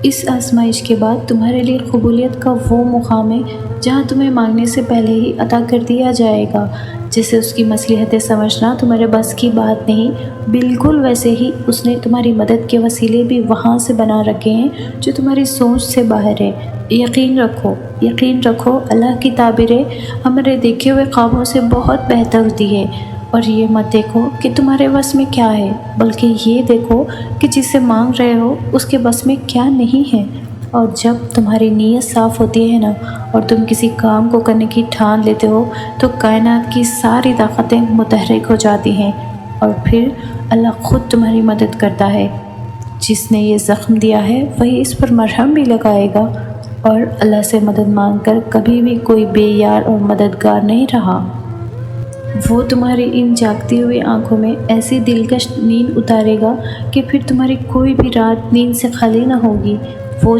اس آزمائش کے بعد تمہارے لیے قبولیت کا وہ مقام ہے جہاں تمہیں مانگنے سے پہلے ہی عطا کر دیا جائے گا۔ جیسے اس کی مصلحتیں سمجھنا تمہارے بس کی بات نہیں، بالکل ویسے ہی اس نے تمہاری مدد کے وسیلے بھی وہاں سے بنا رکھے ہیں جو تمہاری سوچ سے باہر ہے۔ یقین رکھو اللہ کی تعبیریں ہمارے دیکھے ہوئے خوابوں سے بہت بہتر ہوتی ہے۔ اور یہ مت دیکھو کہ تمہارے بس میں کیا ہے، بلکہ یہ دیکھو کہ جس سے مانگ رہے ہو اس کے بس میں کیا نہیں ہے۔ اور جب تمہاری نیت صاف ہوتی ہے نا، اور تم کسی کام کو کرنے کی ٹھان لیتے ہو، تو کائنات کی ساری طاقتیں متحرک ہو جاتی ہیں، اور پھر اللہ خود تمہاری مدد کرتا ہے۔ جس نے یہ زخم دیا ہے وہی اس پر مرہم بھی لگائے گا، اور اللہ سے مدد مانگ کر کبھی بھی کوئی بے یار اور مددگار نہیں رہا۔ وہ تمہاری ان جاگتی ہوئی آنکھوں میں ایسی دلکش نیند اتارے گا کہ پھر تمہاری کوئی بھی رات نیند سے خالی نہ ہوگی۔ وہ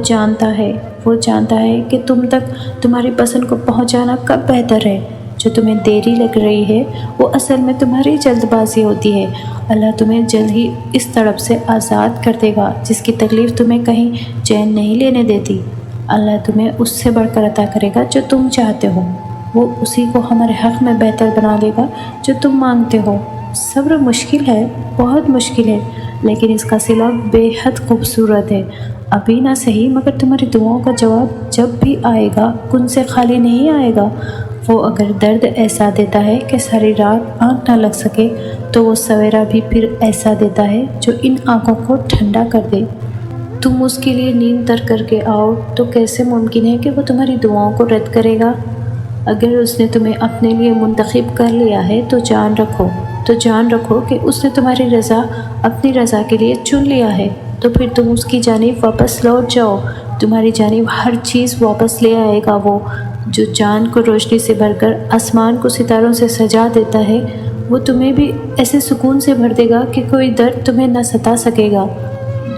جانتا ہے کہ تم تک تمہاری پسند کو پہنچانا کب بہتر ہے۔ جو تمہیں دیری لگ رہی ہے وہ اصل میں تمہاری جلد بازی ہوتی ہے۔ اللہ تمہیں جلد ہی اس تڑپ سے آزاد کر دے گا جس کی تکلیف تمہیں کہیں چین نہیں لینے دیتی۔ اللہ تمہیں اس سے بڑھ کر عطا کرے گا جو تم چاہتے ہو۔ وہ اسی کو ہمارے حق میں بہتر بنا دے گا جو تم مانگتے ہو۔ صبر مشکل ہے، بہت مشکل ہے، لیکن اس کا صلہ بے حد خوبصورت ہے۔ ابھی نہ صحیح، مگر تمہاری دعاؤں کا جواب جب بھی آئے گا کن سے خالی نہیں آئے گا۔ وہ اگر درد ایسا دیتا ہے کہ ساری رات آنکھ نہ لگ سکے، تو وہ سویرا بھی پھر ایسا دیتا ہے جو ان آنکھوں کو ٹھنڈا کر دے۔ تم اس کے لیے نیند ترک کر کے آؤ تو کیسے ممکن ہے کہ وہ تمہاری دعاؤں کو رد کرے گا؟ اگر اس نے تمہیں اپنے لیے منتخب کر لیا ہے تو جان رکھو کہ اس نے تمہاری رضا اپنی رضا کے لیے چن لیا ہے۔ تو پھر تم اس کی جانب واپس لوٹ جاؤ، تمہاری جانب ہر چیز واپس لے آئے گا۔ وہ جو چاند کو روشنی سے بھر کر آسمان کو ستاروں سے سجا دیتا ہے، وہ تمہیں بھی ایسے سکون سے بھر دے گا کہ کوئی درد تمہیں نہ ستا سکے گا۔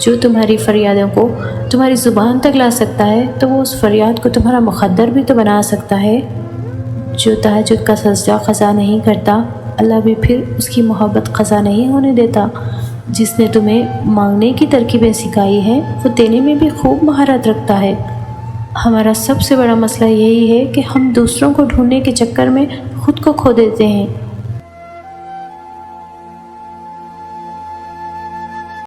جو تمہاری فریادوں کو تمہاری زبان تک لا سکتا ہے، تو وہ اس فریاد کو تمہارا مقدر بھی تو بنا سکتا ہے۔ جو تہجد کا سجدہ قضا نہیں کرتا، اللہ بھی پھر اس کی محبت قضا نہیں ہونے دیتا۔ جس نے تمہیں مانگنے کی ترکیبیں سکھائی ہیں، وہ دینے میں بھی خوب مہارت رکھتا ہے۔ ہمارا سب سے بڑا مسئلہ یہی ہے کہ ہم دوسروں کو ڈھونڈنے کے چکر میں خود کو کھو دیتے ہیں۔